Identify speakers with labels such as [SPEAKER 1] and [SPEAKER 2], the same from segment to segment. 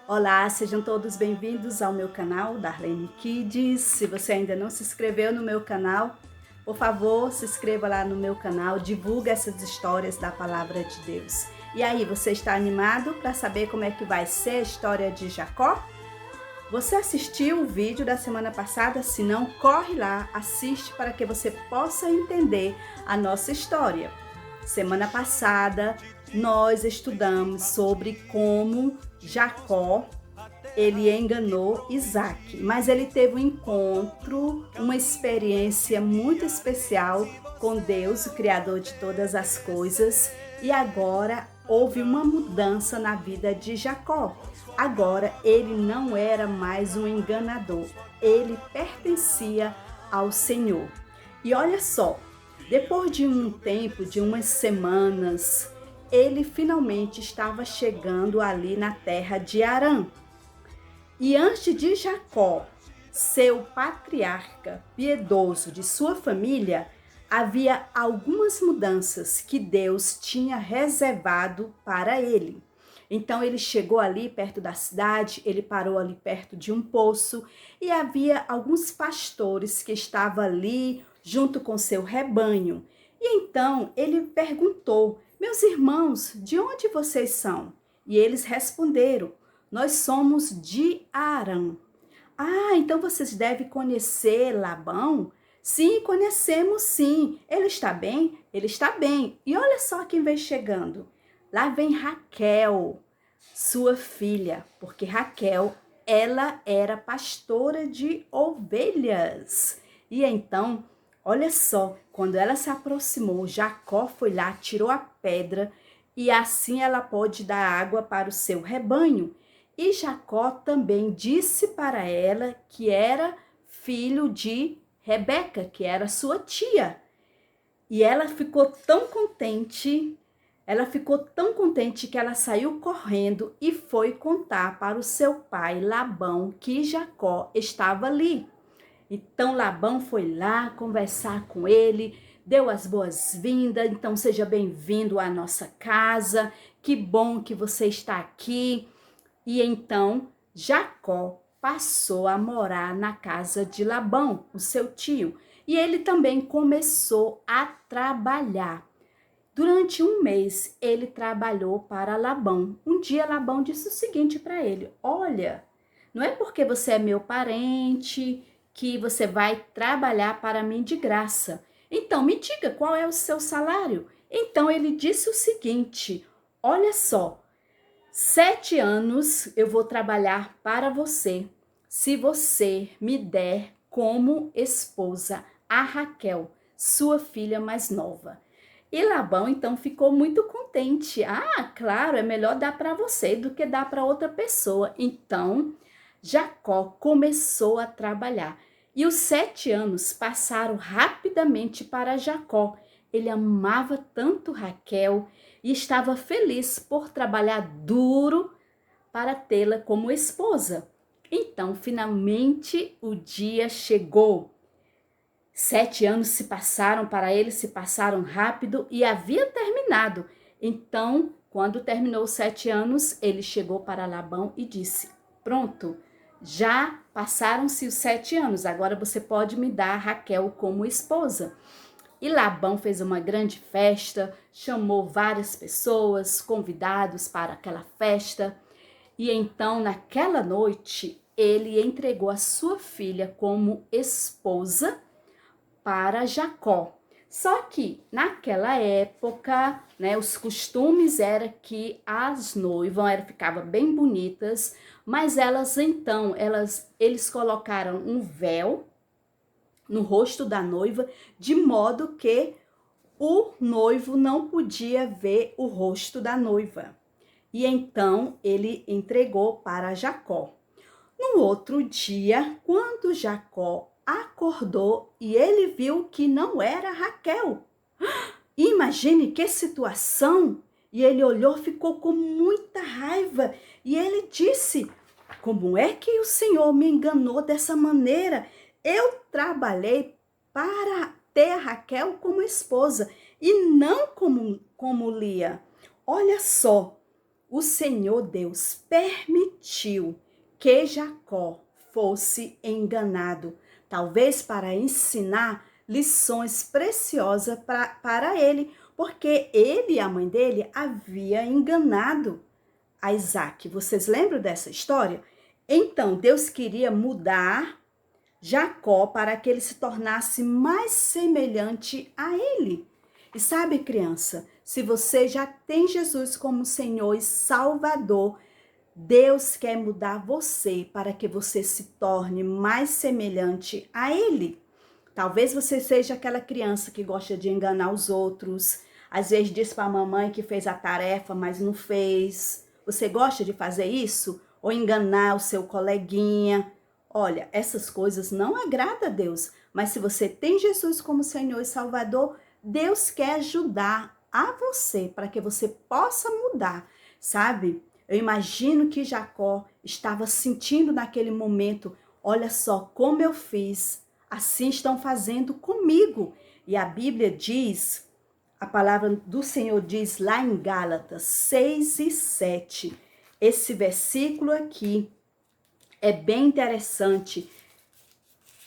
[SPEAKER 1] Olá, sejam todos bem-vindos ao meu canal, Darlene Kids. Se você ainda não se inscreveu no meu canal, por favor, se inscreva lá no meu canal, divulgue essas histórias da Palavra de Deus. E aí, você está animado para saber como é que vai ser a história de Jacó? Você assistiu o vídeo da semana passada? Se não, corre lá, assiste para que você possa entender a nossa história. Semana passada, nós estudamos sobre como Jacó, ele enganou Isaac, mas ele teve um encontro, uma experiência muito especial com Deus, o Criador de todas as coisas, e agora houve uma mudança na vida de Jacó. Agora ele não era mais um enganador, ele pertencia ao Senhor. E olha só, depois de um tempo, de umas semanas, ele finalmente estava chegando ali na terra de Harã. E antes de Jacó ser o patriarca piedoso de sua família, havia algumas mudanças que Deus tinha reservado para ele. Então ele chegou ali perto da cidade, ele parou ali perto de um poço e havia alguns pastores que estavam ali junto com seu rebanho. E então ele perguntou: "Meus irmãos, de onde vocês são?" E eles responderam: "Nós somos de Harã." "Ah, então vocês devem conhecer Labão?" "Sim, conhecemos sim. Ele está bem?" "Ele está bem." E olha só quem vem chegando. Lá vem Raquel, sua filha, porque Raquel, ela era pastora de ovelhas. E então, olha só, quando ela se aproximou, Jacó foi lá, tirou a pedra e assim ela pôde dar água para o seu rebanho. E Jacó também disse para ela que era filho de Rebeca, que era sua tia. E ela ficou tão contente que ela saiu correndo e foi contar para o seu pai Labão que Jacó estava ali. Então Labão foi lá conversar com ele, deu as boas-vindas. "Então seja bem-vindo à nossa casa, que bom que você está aqui." E então Jacó passou a morar na casa de Labão, o seu tio, e ele também começou a trabalhar. Durante um mês, ele trabalhou para Labão. Um dia, Labão disse o seguinte para ele: "Olha, não é porque você é meu parente que você vai trabalhar para mim de graça. Então, me diga qual é o seu salário." Então, ele disse o seguinte: "Olha só, 7 anos eu vou trabalhar para você, se você me der como esposa a Raquel, sua filha mais nova." E Labão então ficou muito contente. "Ah, claro, é melhor dar para você do que dar para outra pessoa." Então Jacó começou a trabalhar. E os 7 anos passaram rapidamente para Jacó. Ele amava tanto Raquel e estava feliz por trabalhar duro para tê-la como esposa. Então, finalmente, o dia chegou. 7 anos se passaram para ele, se passaram rápido e havia terminado. Então, quando terminou os 7 anos, ele chegou para Labão e disse: "Pronto, já passaram-se os 7 anos, agora você pode me dar Raquel como esposa." E Labão fez uma grande festa, chamou várias pessoas, convidados para aquela festa. E então, naquela noite, ele entregou a sua filha como esposa para Jacó. Só que naquela época, né, os costumes era que as noivas ficavam bem bonitas, mas eles colocaram um véu no rosto da noiva, de modo que o noivo não podia ver o rosto da noiva. E então ele entregou para Jacó. No outro dia, quando Jacó acordou e ele viu que não era Raquel. Imagine que situação! E ele olhou, ficou com muita raiva e ele disse: "Como é que o Senhor me enganou dessa maneira? Eu trabalhei para ter a Raquel como esposa e não como Lia. Olha só, o Senhor Deus permitiu que Jacó fosse enganado, talvez para ensinar lições preciosas para ele, porque ele e a mãe dele havia enganado a Isaac. Vocês lembram dessa história? Então, Deus queria mudar Jacó para que ele se tornasse mais semelhante a ele. E sabe, criança, se você já tem Jesus como Senhor e Salvador, Deus quer mudar você para que você se torne mais semelhante a Ele. Talvez você seja aquela criança que gosta de enganar os outros. Às vezes diz para a mamãe que fez a tarefa, mas não fez. Você gosta de fazer isso? Ou enganar o seu coleguinha? Olha, essas coisas não agradam a Deus. Mas se você tem Jesus como Senhor e Salvador, Deus quer ajudar a você para que você possa mudar, sabe? Eu imagino que Jacó estava sentindo naquele momento, olha só como eu fiz, assim estão fazendo comigo. E a Bíblia diz, a palavra do Senhor diz lá em Gálatas 6:7, esse versículo aqui é bem interessante.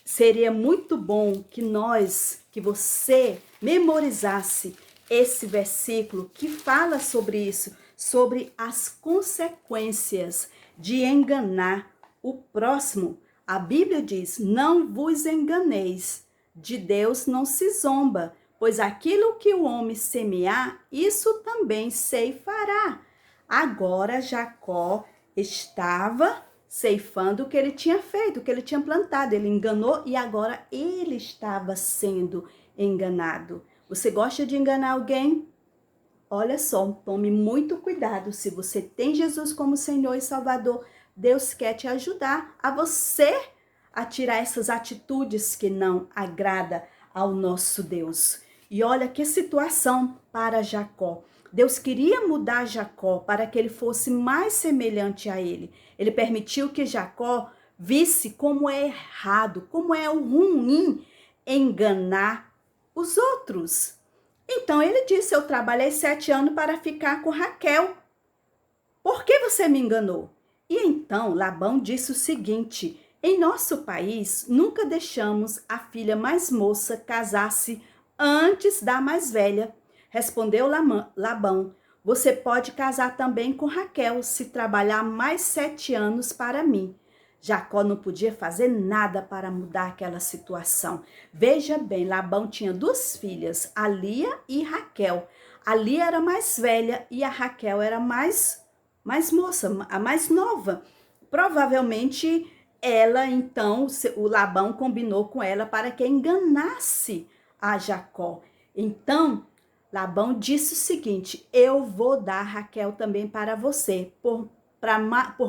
[SPEAKER 1] Seria muito bom que você memorizasse esse versículo que fala sobre isso, sobre as consequências de enganar o próximo. A Bíblia diz: não vos enganeis, de Deus não se zomba, pois aquilo que o homem semear, isso também ceifará. Agora Jacó estava ceifando o que ele tinha feito, o que ele tinha plantado. Ele enganou e agora ele estava sendo enganado. Você gosta de enganar alguém? Olha só, tome muito cuidado. Se você tem Jesus como Senhor e Salvador, Deus quer te ajudar a você a tirar essas atitudes que não agrada ao nosso Deus. E olha que situação para Jacó. Deus queria mudar Jacó para que ele fosse mais semelhante a ele. Ele permitiu que Jacó visse como é errado, como é o ruim enganar os outros. Então ele disse: eu trabalhei 7 anos para ficar com Raquel. Por que você me enganou? E então Labão disse o seguinte: em nosso país, nunca deixamos a filha mais moça casar-se antes da mais velha. Respondeu Labão: você pode casar também com Raquel, se trabalhar mais 7 anos para mim. Jacó não podia fazer nada para mudar aquela situação. Veja bem, Labão tinha 2 filhas, a Lia e Raquel. A Lia era mais velha e a Raquel era mais moça, a mais nova. Provavelmente ela, então, o Labão combinou com ela para que enganasse a Jacó. Então, Labão disse o seguinte: eu vou dar Raquel também para você, por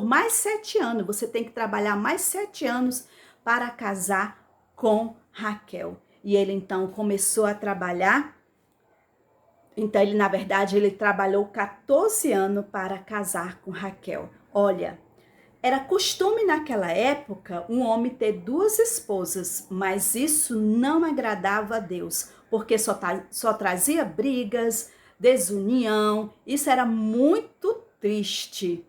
[SPEAKER 1] mais 7 anos. Você tem que trabalhar mais 7 anos para casar com Raquel. E ele então começou a trabalhar. Então ele, na verdade, ele trabalhou 14 anos para casar com Raquel. Olha, era costume naquela época um homem ter 2 esposas, mas isso não agradava a Deus, porque só trazia brigas, desunião. Isso era muito triste.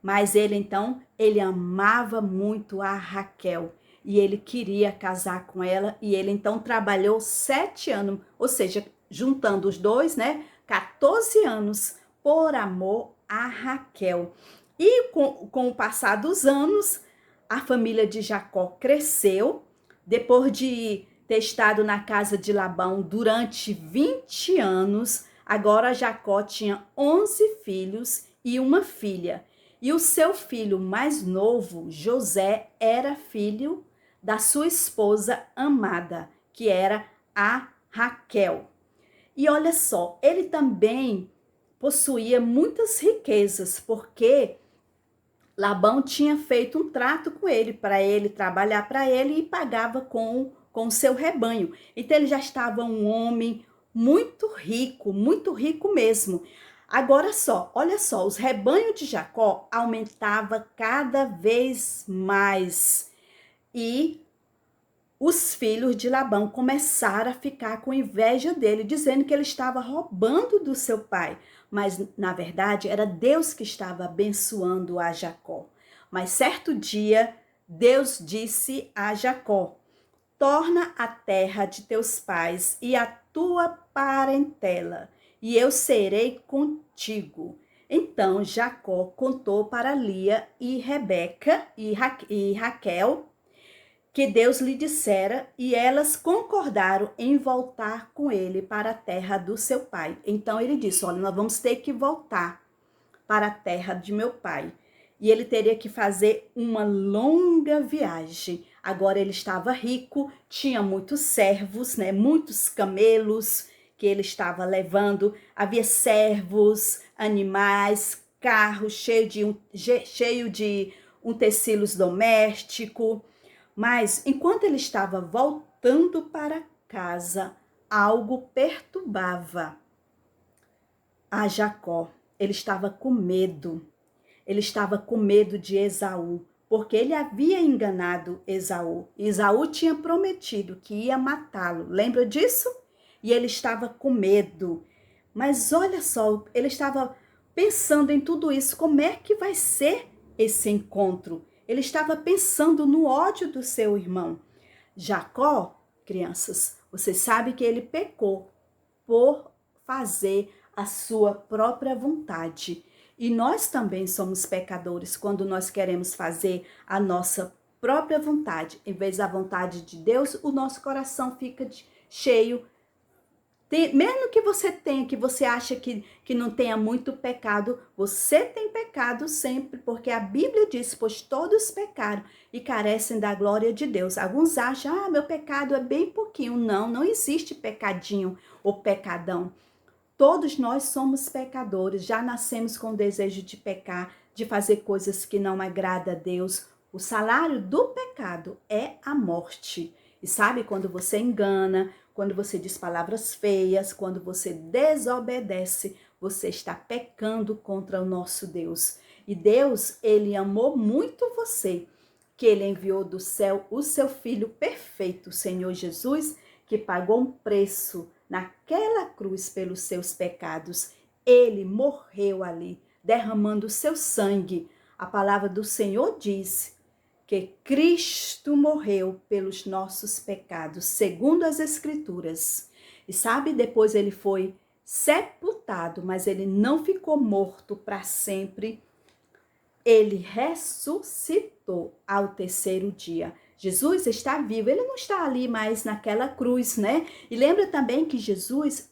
[SPEAKER 1] Mas ele então, ele amava muito a Raquel e ele queria casar com ela, e ele então trabalhou 7 anos, ou seja, juntando os dois, né, 14 anos por amor a Raquel. E com o passar dos anos, a família de Jacó cresceu. Depois de ter estado na casa de Labão durante 20 anos, agora Jacó tinha 11 filhos e uma filha. E o seu filho mais novo, José, era filho da sua esposa amada, que era a Raquel. E olha só, ele também possuía muitas riquezas, porque Labão tinha feito um trato com ele, para ele trabalhar para ele, e pagava com o seu rebanho. Então ele já estava um homem muito rico mesmo. Agora só, olha só, os rebanhos de Jacó aumentavam cada vez mais. E os filhos de Labão começaram a ficar com inveja dele, dizendo que ele estava roubando do seu pai. mas na verdade era Deus que estava abençoando a Jacó. Mas certo dia, Deus disse a Jacó: torna a terra de teus pais e a tua parentela, e eu serei contigo. Então Jacó contou para Lia e Rebeca e Raquel que Deus lhe dissera, e elas concordaram em voltar com ele para a terra do seu pai. Então ele disse: olha, nós vamos ter que voltar para a terra de meu pai. E ele teria que fazer uma longa viagem. Agora ele estava rico, tinha muitos servos, né? Muitos camelos que ele estava levando. Havia servos, animais, carros cheio de utensílios domésticos. Mas enquanto ele estava voltando para casa, algo perturbava a Jacó. Ele estava com medo. Ele estava com medo de Esaú, porque ele havia enganado Esaú. Esaú tinha prometido que ia matá-lo. Lembra disso? E ele estava com medo. Mas olha só, ele estava pensando em tudo isso. Como é que vai ser esse encontro? Ele estava pensando no ódio do seu irmão. Jacó, crianças, você sabe que ele pecou por fazer a sua própria vontade. E nós também somos pecadores quando nós queremos fazer a nossa própria vontade. Em vez da vontade de Deus, o nosso coração fica cheio. Mesmo que você tenha, que você acha que não tenha muito pecado, você tem pecado sempre, porque a Bíblia diz, pois todos pecaram e carecem da glória de Deus. Alguns acham, meu pecado é bem pouquinho. Não existe pecadinho ou pecadão. Todos nós somos pecadores, já nascemos com o desejo de pecar, de fazer coisas que não agradam a Deus. O salário do pecado é a morte. E sabe, quando você engana, quando você diz palavras feias, quando você desobedece, você está pecando contra o nosso Deus. E Deus, ele amou muito você, que ele enviou do céu o seu Filho perfeito, o Senhor Jesus, que pagou um preço naquela cruz pelos seus pecados. Ele morreu ali, derramando o seu sangue. A palavra do Senhor diz que Cristo morreu pelos nossos pecados, segundo as Escrituras. E sabe, depois ele foi sepultado, mas ele não ficou morto para sempre. Ele ressuscitou ao terceiro dia. Jesus está vivo, ele não está ali mais naquela cruz, né? E lembra também que Jesus,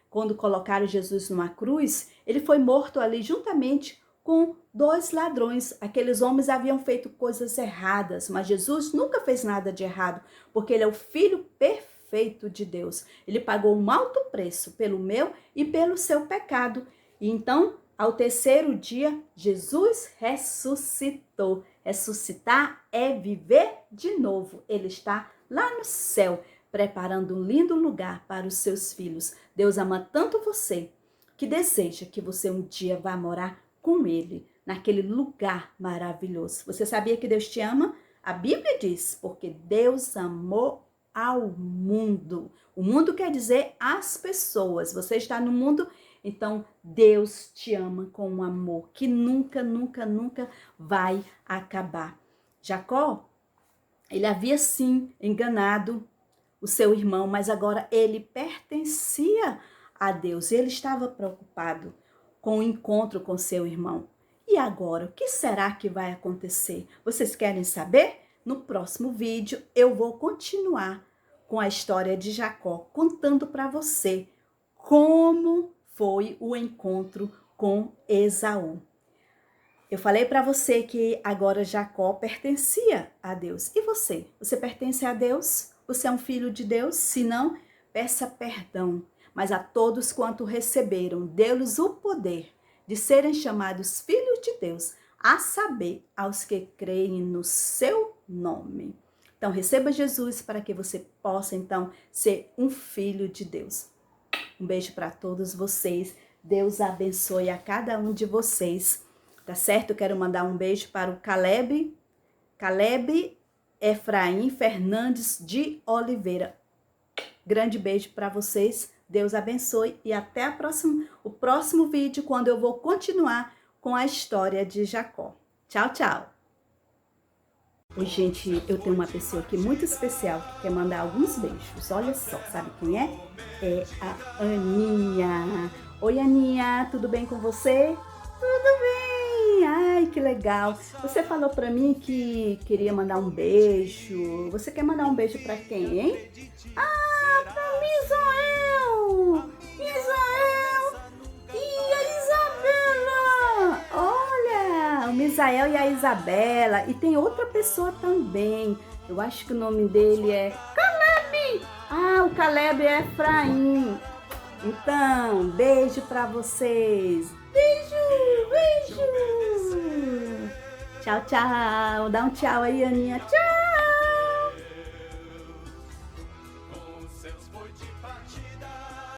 [SPEAKER 1] quando colocaram Jesus numa cruz, ele foi morto ali juntamente com 2 ladrões. Aqueles homens haviam feito coisas erradas, mas Jesus nunca fez nada de errado, porque ele é o Filho perfeito de Deus. Ele pagou um alto preço pelo meu e pelo seu pecado. E então, ao terceiro dia, Jesus ressuscitou. Ressuscitar é viver de novo. Ele está lá no céu, preparando um lindo lugar para os seus filhos. Deus ama tanto você, que deseja que você um dia vá morar com ele, naquele lugar maravilhoso. Você sabia que Deus te ama? A Bíblia diz, porque Deus amou ao mundo. O mundo quer dizer as pessoas. Você está no mundo, então Deus te ama com um amor que nunca, nunca, nunca vai acabar. Jacó, ele havia sim enganado o seu irmão, mas agora ele pertencia a Deus. Ele estava preocupado com o encontro com seu irmão. E agora, o que será que vai acontecer? Vocês querem saber? No próximo vídeo eu vou continuar com a história de Jacó, contando para você como foi o encontro com Esaú. Eu falei para você que agora Jacó pertencia a Deus. E você? Você pertence a Deus? Você é um filho de Deus? Se não, peça perdão. Mas a todos quanto receberam, deu-lhes o poder de serem chamados filhos de Deus, a saber, aos que creem no seu nome. Então, receba Jesus para que você possa, então, ser um filho de Deus. Um beijo para todos vocês. Deus abençoe a cada um de vocês. Tá certo? Eu quero mandar um beijo para o Caleb Efraim Fernandes de Oliveira. Grande beijo para vocês. Deus abençoe e até o próximo vídeo, quando eu vou continuar com a história de Jacó. Tchau, tchau! Oi, gente, eu tenho uma pessoa aqui muito especial que quer mandar alguns beijos. Olha só, sabe quem é? É a Aninha. Oi, Aninha, tudo bem com você? Tudo bem! Ai, que legal! Você falou pra mim que queria mandar um beijo. Você quer mandar um beijo pra quem, hein? Ah, pra Misael! Misael e a Isabela! Olha, o Misael e a Isabela. E tem outra pessoa também. Eu acho que o nome dele é Caleb! Ah, o Caleb é Efraim. Então, beijo pra vocês. Beijo, beijo. Tchau, tchau. Dá um tchau aí, Aninha. Tchau.